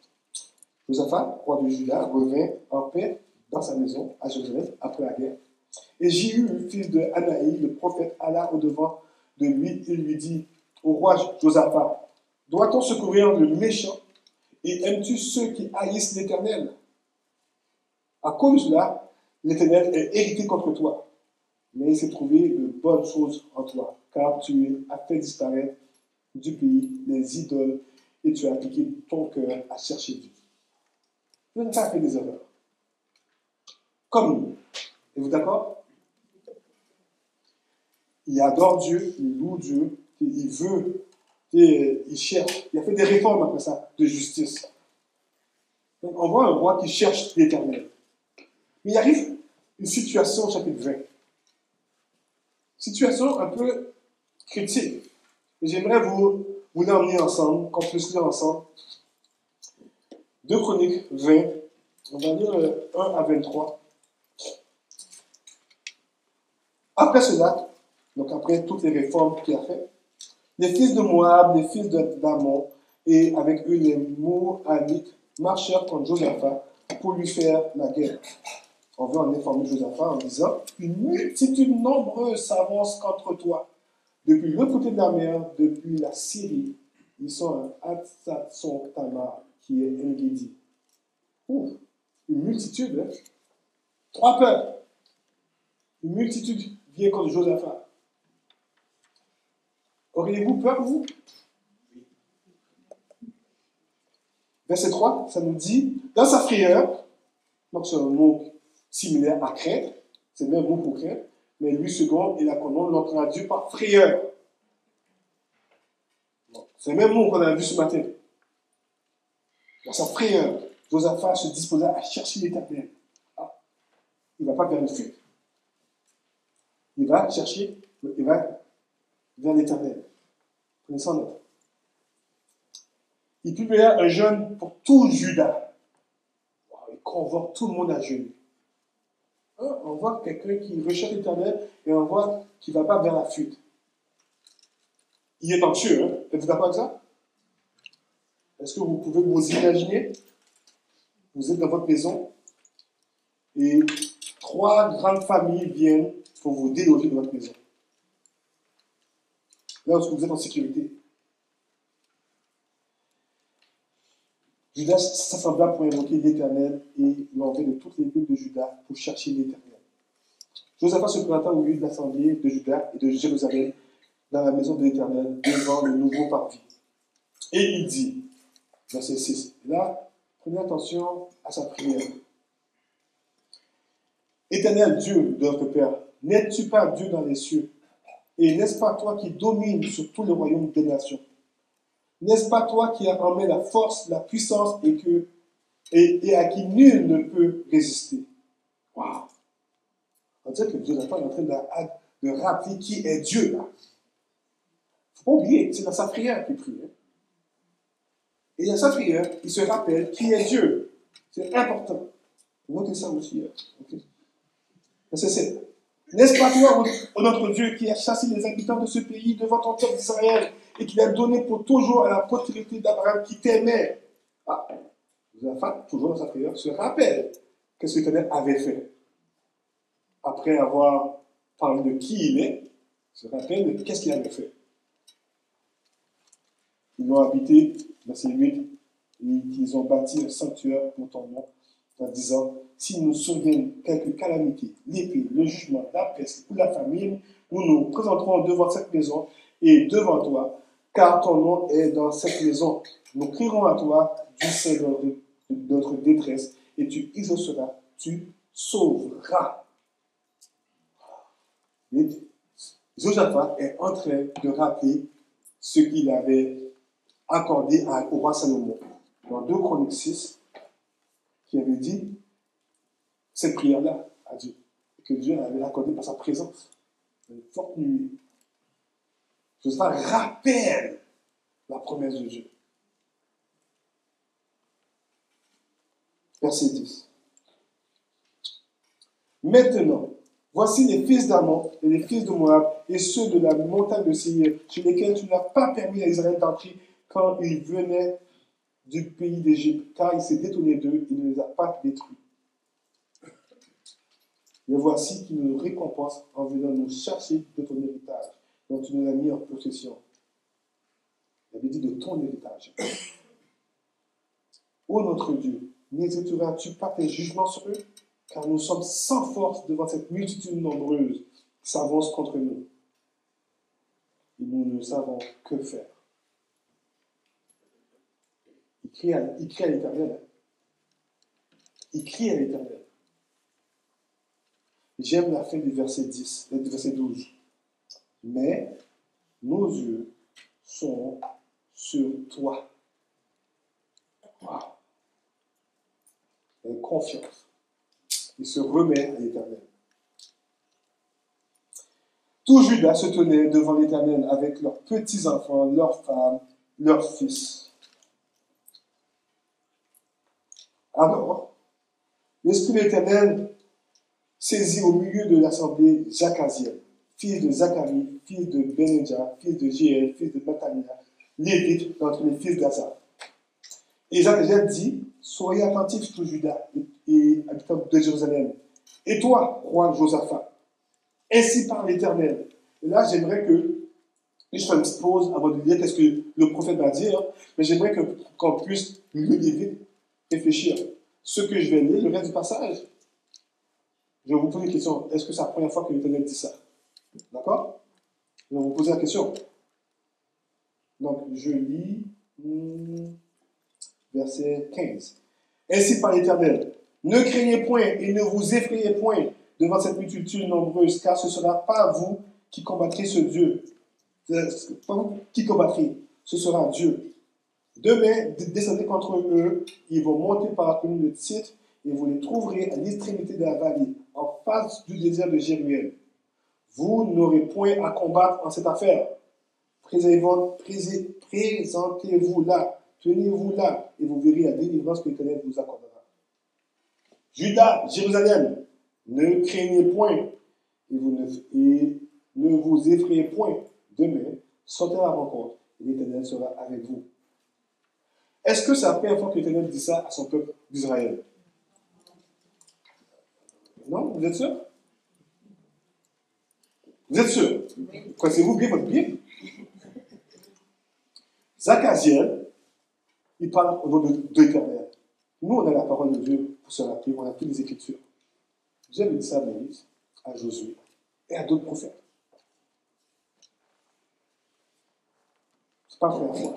Josaphat, roi de Juda, revint en paix dans sa maison à Jérusalem après la guerre. Et Jéhu, fils de Anaï, le prophète, alla au-devant de lui et lui dit au roi Josaphat, doit-on secourir le méchant et aimes-tu ceux qui haïssent l'Éternel? À cause de cela, l'Éternel est irrité contre toi, mais il s'est trouvé de bonnes choses en toi, car tu as fait disparaître du pays les idoles et tu as appliqué ton cœur à chercher Dieu. Josaphat a fait des erreurs. Comme nous. Êtes-vous d'accord? Il adore Dieu, il loue Dieu, il veut, il cherche. Il a fait des réformes après ça, de justice. Donc on voit un roi qui cherche l'Éternel. Mais il arrive une situation au chapitre 20. Situation un peu critique. Et j'aimerais vous l'emmener ensemble, qu'on puisse lire ensemble. 2 Chroniques 20, on va lire 1 à 23. Après cela, donc après toutes les réformes qu'il a faites, les fils de Moab, les fils d'Ammon, et avec eux les Moabites, marchèrent contre Josaphat pour lui faire la guerre. On veut en informer Josaphat en disant, une multitude nombreuse s'avance contre toi. Depuis le côté de la mer, depuis la Syrie, ils sont à Hatsatson Tamar, qui est Engedi. Une multitude, hein? 3 peuples. Une multitude vient contre Josaphat. Auriez-vous peur, vous? Verset 3, ça nous dit, dans sa frayeur, donc c'est un mot similaire à craindre, c'est le même mot pour craindre, mais lui second et la colonne l'ont traduit par frayeur. Bon, c'est le même mot qu'on a vu ce matin. Dans sa frayeur, Josaphat se disposa à chercher l'Éternel. Ah, il ne va pas vers une fuite. Il va chercher, il va vers l'Éternel. Prenez ça en note. Il publia un jeûne pour tout Juda. Il convoque tout le monde à jeûner. On voit quelqu'un qui recherche l'Éternel et on voit qu'il ne va pas vers la fuite. Il est anxieux, hein? Êtes-vous d'accord avec ça? Est-ce que vous pouvez vous imaginer? Vous êtes dans votre maison et 3 grandes familles viennent pour vous déloger de votre maison. Là où vous êtes en sécurité. Judas s'assembla pour invoquer l'Éternel et l'envoie de toutes les villes de Juda pour chercher l'Éternel. Josaphat se présenta au milieu de l'assemblée de Juda et de Jérusalem dans la maison de l'Éternel devant le nouveau parvis. Et il dit, verset 6, là, prenez attention à sa prière. Éternel Dieu de notre Père, N'es-tu pas Dieu dans les cieux? Et n'est-ce pas toi qui domines sur tout le royaume des nations? N'est-ce pas toi qui as en main la force, la puissance et à qui nul ne peut résister? Waouh! On dirait que Dieu est en train de rappeler qui est Dieu là. Il ne faut pas oublier, c'est dans sa prière qu'il prie. Hein? Et dans sa prière, il se rappelle qui est Dieu. C'est important. Notez ça aussi. Okay. Verset 7. N'est-ce pas toi, ô notre Dieu, qui as chassé les habitants de ce pays devant ton peuple d'Israël et qui l'as donné pour toujours à la postérité d'Abraham qui t'aimait? Ah, Josaphat, toujours dans sa prière, se rappelle que ce que l'Éternel avait fait. Après avoir parlé de qui il est, se rappelle de qu'est-ce qu'il avait fait. Ils l'ont habité, verset 8, et ils ont bâti un sanctuaire pour ton nom, en disant, si nous surviennent quelques calamités, l'épée, le jugement, la peste ou la famine, nous nous présenterons devant cette maison et devant toi, car ton nom est dans cette maison. Nous crierons à toi du sein de notre détresse, et tu exauceras, tu sauveras. Josaphat est en train de rappeler ce qu'il avait accordé au roi Salomon. Dans 2 Chroniques 6, qui avait dit cette prière-là à Dieu, que Dieu avait accordé par sa présence. Une forte nuit. Josaphat rappelle la promesse de Dieu. Verset 10. Maintenant, voici les fils d'Ammon et les fils de Moab et ceux de la montagne de Séir, chez lesquels tu n'as pas permis à Israël d'entrer quand ils venaient du pays d'Égypte, car il s'est détourné d'eux, il ne les a pas détruits. Mais voici qui nous récompense en venant nous chercher de ton héritage, dont tu nous as mis en possession. Il avait dit de ton héritage. Ô notre Dieu, n'exécuteras-tu pas tes jugements sur eux? Car nous sommes sans force devant cette multitude nombreuse qui s'avance contre nous. Et nous ne savons que faire. Il crie à l'Éternel. Il crie à l'Éternel. J'aime la fin du verset 10, du verset 12. Mais nos yeux sont sur toi. Wow. Avec confiance. Il se remet à l'Éternel. Tout Juda se tenait devant l'Éternel avec leurs petits-enfants, leurs femmes, leurs fils. Alors, l'Esprit de l'Éternel saisit au milieu de l'assemblée Jacaziel, fils de Zacharie, fils de Benedja, fils de Jéel, fils de Mattania, lévite d'entre les fils d'Asaph. Et Jacaziel dit, soyez attentifs tout Juda et habitants de Jérusalem. Et toi, roi Josaphat, ainsi parle l'Éternel. Et là, j'aimerais que, je fais une petite pause avant de lire qu'est-ce que le prophète va dire, mais j'aimerais qu'on puisse le vite réfléchir. Ce que je vais lire, le reste du passage, je vais vous poser une question. Est-ce que c'est la première fois que l'Éternel dit ça? D'accord? Je vais vous poser la question. Donc, je lis verset 15. Ainsi parle l'Éternel. Ne craignez point et ne vous effrayez point devant cette multitude nombreuse, car ce ne sera pas vous qui combattrez ce Dieu. Pas vous qui combattrez, ce sera Dieu. Demain, descendez contre eux, ils vont monter par la commune de Titre, et vous les trouverez à l'extrémité de la vallée, en face du désert de Jéruel. Vous n'aurez point à combattre en cette affaire. Présentez-vous là, tenez-vous là, et vous verrez la délivrance que l'Éternel vous accordera. Juda, Jérusalem, ne craignez point, et ne vous effrayez point. Demain, sortez à la rencontre, et l'Éternel sera avec vous. Est-ce que c'est la première fois que l'Éternel dit ça à son peuple d'Israël? Non? Vous êtes sûr? Vous êtes sûr? Connaissez-vous bien votre Bible? Zachaziel, il parle au nom de l'Éternel. Nous, on a la parole de Dieu pour se rappeler, on a toutes les Écritures. Dieu avait dit ça à Moïse, à Josué et à d'autres prophètes. C'est pas la première fois.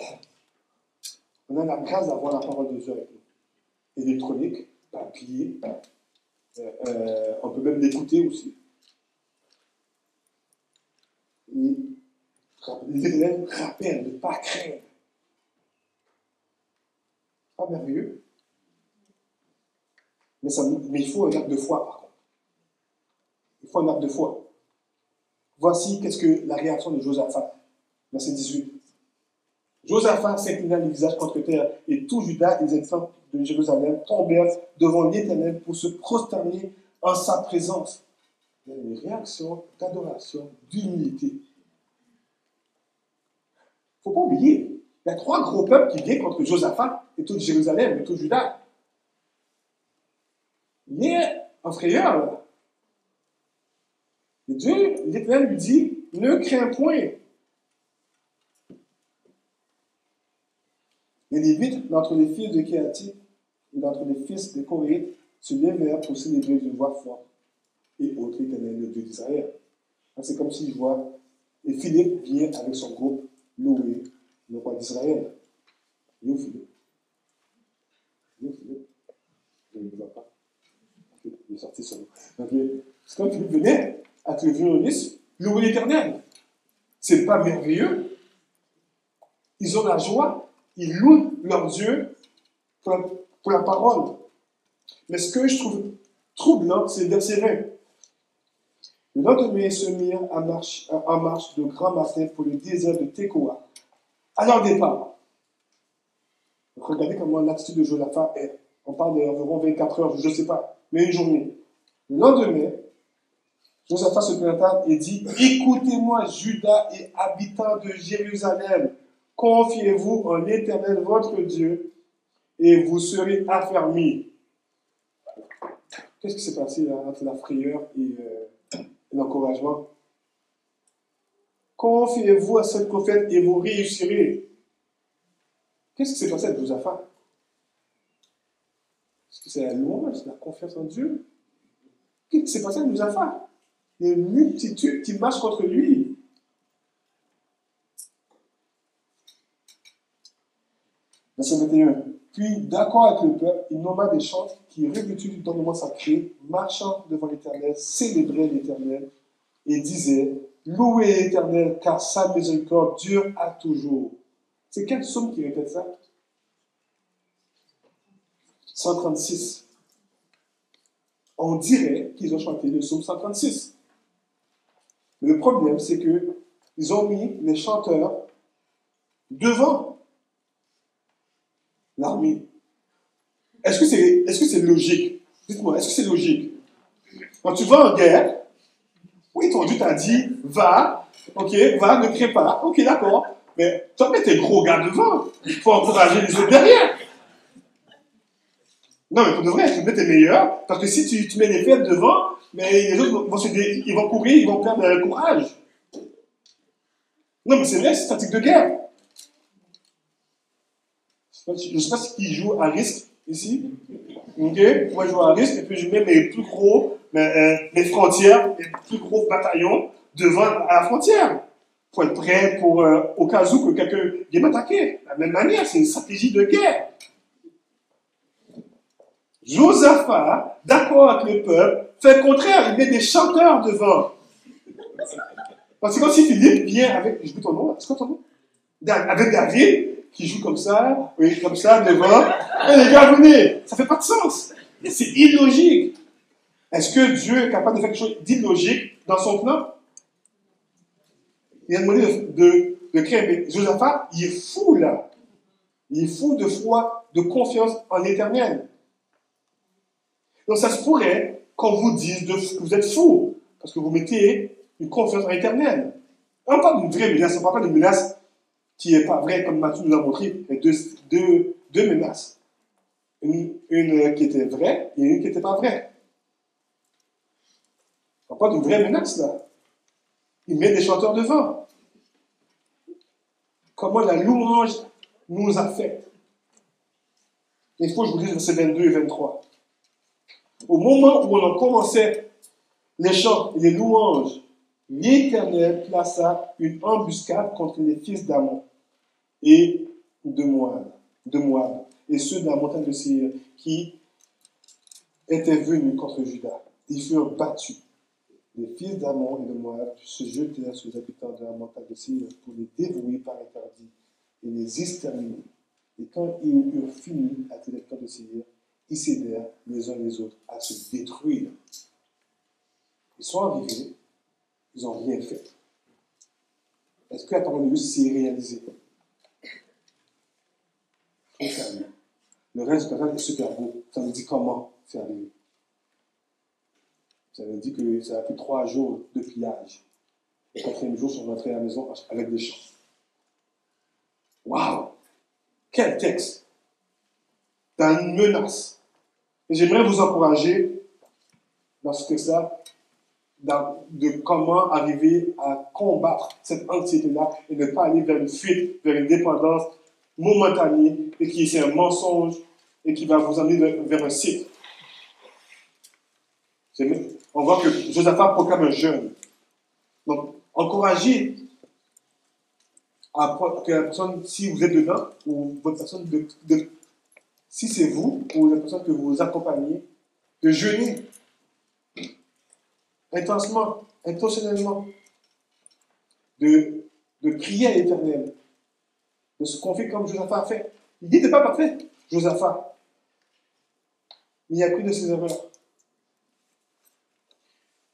On a la grâce d'avoir la parole de Dieu avec nous. Électronique, papier, on peut même l'écouter aussi. Et l'Éternel rappelle de ne pas craindre. Pas merveilleux. Mais il faut un acte de foi, par contre. Il faut un acte de foi. Voici qu'est-ce que la réaction de Josaphat. Verset 18. Josaphat s'inclina le visage contre terre, et tout Juda et les habitants de Jérusalem tombèrent devant l'Éternel pour se prosterner en sa présence. Il y a une réaction d'adoration, d'humilité. Il ne faut pas oublier, il y a 3 gros peuples qui viennent contre Josaphat et tout Jérusalem et tout Juda. Il est en frayeur, là. Et Dieu, l'Éternel lui dit, ne crains point. Les Lévites, d'entre les fils de Kéati et d'entre les fils de Coréites, se lèvèrent pour célébrer d'une voix forte et autre l'Éternel, le Dieu d'Israël. C'est comme s'il voit, et Philippe vient avec son groupe louer le roi d'Israël. Il est où Philippe? Il est où Philippe? Je ne le vois pas. Il est sorti sur nous. C'est comme Philippe venait avec le violoniste louer l'Éternel. C'est pas merveilleux? Ils ont la joie. Ils louent leur Dieu pour la parole. Mais ce que je trouve troublant, c'est le verset 20. Le lendemain, ils se mirent en marche de grand matin pour le désert de Tekoa. À leur départ, regardez comment l'attitude de Josaphat est. On parle d'environ 24 heures, je ne sais pas, mais une journée. Le lendemain, Josaphat se présenta et dit, « Écoutez-moi, Juda et habitants de Jérusalem, confiez-vous en l'Éternel votre Dieu, et vous serez affermis. » Qu'est-ce qui s'est passé là, entre la frayeur et l'encouragement? Confiez-vous à cette prophète et vous réussirez. Qu'est-ce qui s'est passé avec Josaphat? Est-ce que c'est la louange, c'est la confiance en Dieu? Qu'est-ce qui s'est passé avec Josaphat? Il y a une multitude qui marche contre lui. Verset 21. Puis, d'accord avec le peuple, il nomma des chantres qui, revêtus du ornement sacré, marchant devant l'Éternel, célébraient l'Éternel et disaient, louez l'Éternel, car sa miséricorde dure à toujours. C'est quel psaume qui répète ça? 136. On dirait qu'ils ont chanté le psaume 136. Mais le problème, c'est qu'ils ont mis les chanteurs devant l'armée. Est-ce que c'est logique? Dites-moi, est-ce que c'est logique? Quand tu vas en guerre, oui, ton Dieu t'a dit, va, ok, va, ne crains pas, ok, d'accord, mais toi, mets tes gros gars devant, il faut encourager les autres derrière. Non, mais pour de vrai, tu mets tes meilleurs, parce que si tu mets les faibles devant, mais les autres ils vont courir, ils vont perdre le courage. Non, mais c'est vrai, c'est statique de guerre. Je ne sais pas qui joue à risque ici. Ok, moi je joue à risque et puis je mets mes plus gros, mes frontières, mes plus gros bataillons devant à la frontière. Pour être prêt pour, au cas où que quelqu'un vienne m'attaquer. De la même manière, c'est une stratégie de guerre. Josaphat, d'accord avec le peuple, fait le contraire, il met des chanteurs devant. Parce que quand si Philippe vient avec, je dis ton nom, c'est quoi ton nom? Avec David, qui joue comme ça, oui, comme ça, devant. Et les gars, venez, ça fait pas de sens. C'est illogique. Est-ce que Dieu est capable de faire quelque chose d'illogique dans son plan? Il a demandé de créer, mais Josaphat, il est fou là. Il est fou de foi, de confiance en l'Éternel. Donc ça se pourrait qu'on vous dise que vous êtes fou, parce que vous mettez une confiance en l'Éternel. On parle d'une vraie menace, on ne parle pas d'une menace qui n'est pas vraie, comme Matthieu nous l'a montré, mais deux menaces. Une qui était vraie et une qui n'était pas vraie. On parle d'une vraie menace là. Il met des chanteurs devant. Comment la louange nous affecte. Il faut que je vous dise versets 22 et 23. Au moment où on en commençait les chants et les louanges, l'Éternel plaça une embuscade contre les fils d'Ammon et de Moab, et ceux de la montagne de Séir qui étaient venus contre Juda. Ils furent battus. Les fils d'Ammon et de Moab se jetèrent sur les habitants de la montagne de Seir pour les dévouer par interdit et les exterminer. Et quand ils eurent fini à territoire de Seir, ils s'aidèrent les uns les autres à se détruire. Ils sont arrivés, ils n'ont rien fait. Est-ce que la parole de Dieu s'est réalisée? Le reste du passage est super beau. Ça nous dit comment c'est arrivé. Ça nous dit que ça a fait 3 jours de pillage. Le 4e jour, ils sont rentrés à la maison avec des champs. Waouh! Quel texte! Dans une menace. Et j'aimerais vous encourager dans ce texte-là de comment arriver à combattre cette anxiété-là et ne pas aller vers une fuite, vers une dépendance momentanée et qui est un mensonge et qui va vous amener vers un cycle. On voit que Josaphat proclame un jeûne. Donc, encouragez que la personne, si vous êtes dedans, ou votre personne, si c'est vous, ou la personne que vous accompagnez, de jeûner intensement, intentionnellement, de prier à l'Éternel, de se confier comme Josaphat a fait. Il n'était pas parfait, Josaphat. Mais il a appris de ses erreurs.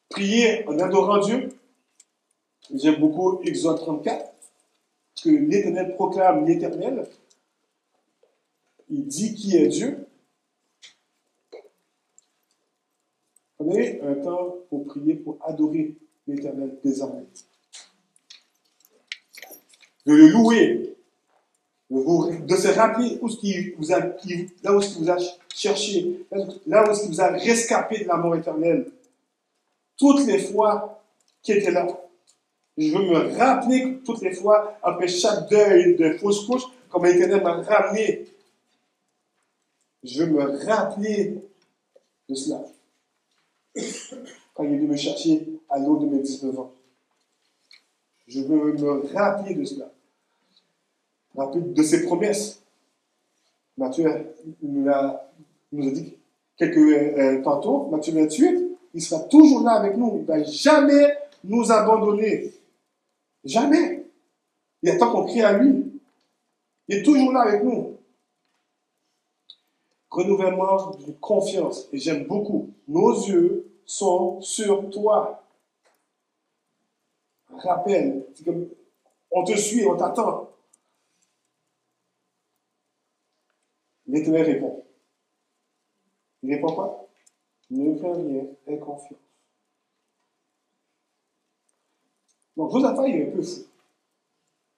Prier en adorant Dieu. J'aime beaucoup Exode 34, que l'Éternel proclame l'Éternel. Il dit qui est Dieu. Prenez un temps pour prier, pour adorer l'Éternel des armées. De le louer, de se rappeler là où il vous a cherché, là où il vous a rescapé de la mort éternelle. Toutes les fois qu'il était là. Je veux me rappeler toutes les fois, après chaque deuil de fausse couche, comment l'Éternel m'a ramené. Je veux me rappeler de cela. Quand il est venu me chercher à l'aube de mes 19 ans. Je veux me rappeler de cela. Rappeler de ses promesses. Matthieu nous a dit tantôt, Matthieu 28, il sera toujours là avec nous. Il ne va jamais nous abandonner. Jamais. Il y a tant qu'on crie à lui. Il est toujours là avec nous. Renouvellement de confiance. Et j'aime beaucoup. Nos yeux sont sur toi. Rappel. C'est comme, on te suit, on t'attend. L'Éternel répond. Il répond quoi? Ne fais rien, aie confiance. Donc, Josaphat, il est un peu fou.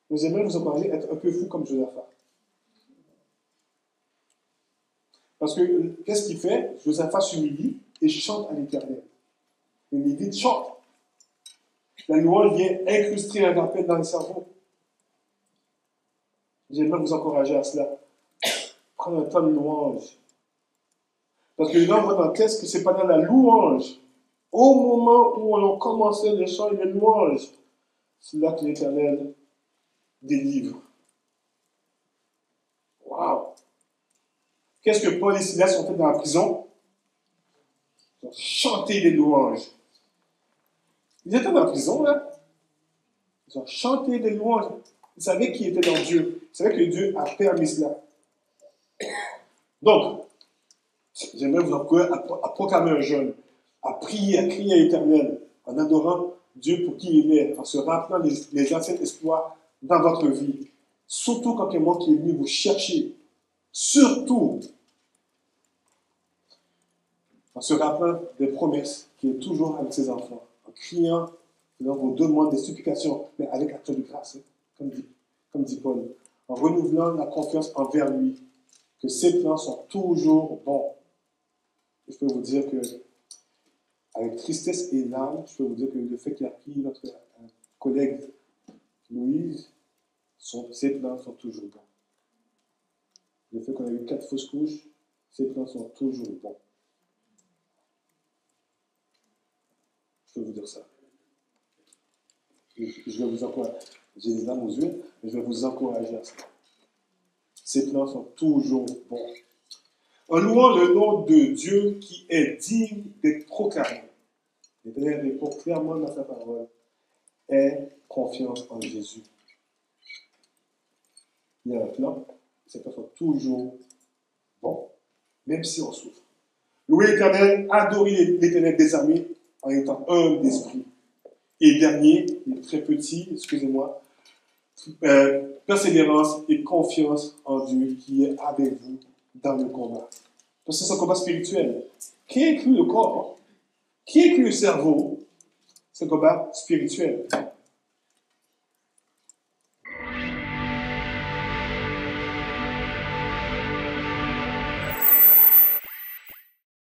Mais j'aimerais vous encourager à être un peu fou comme Josaphat. Parce que, qu'est-ce qu'il fait? Josaphat s'humilie et chante à l'Éternel. Les Lévites chantent. La louange vient incruster un rappel dans le cerveau. J'aimerais vous encourager à cela. Prendre un temps de louange. Parce que là, on voit dans le texte que ce n'est pas dans la louange. Au moment où on a commencé les chants et les louanges, c'est là que l'Éternel délivre. Waouh! Qu'est-ce que Paul et Silas ont fait dans la prison? Ils ont chanté des louanges. Ils étaient dans la prison, là. Ils ont chanté des louanges. Ils savaient qui était dans Dieu. Ils savaient que Dieu a permis cela. Donc, j'aimerais vous encourager à proclamer un jeûne, à prier, à crier à l'Éternel, en adorant Dieu pour qui il est, en se rappelant les anciens exploits dans votre vie. Surtout quand quelqu'un qui est venu vous chercher. Surtout en se rappelant des promesses qui est toujours avec ses enfants, en criant dans vos demandes, des supplications, mais avec acte de grâce, comme dit Paul, en renouvelant la confiance envers lui, que ses plans sont toujours bons. Et je peux vous dire que, avec tristesse et larmes, je peux vous dire que le fait qu'il a pris notre collègue Louise, ses plans sont toujours bons. Le fait qu'on a eu 4 fausses couches, ses plans sont toujours bons. Je peux vous dire ça. Je vais vous encourager. J'ai des larmes aux yeux, mais je vais vous encourager à ça. Ses plans sont toujours bons. En louant le nom de Dieu qui est digne d'être proclamé. L'Éternel répond clairement dans sa parole. Aie confiance en Jésus. Il y a un plan, c'est un plan toujours bon, même si on souffre. Louer l'Éternel, adorer l'Éternel des armées en étant humble d'esprit. Et dernier, il est très petit, excusez-moi, persévérance et confiance en Dieu qui est avec vous dans le combat. Parce que c'est un combat spirituel qui inclut le corps, qui inclut le cerveau. C'est un combat spirituel.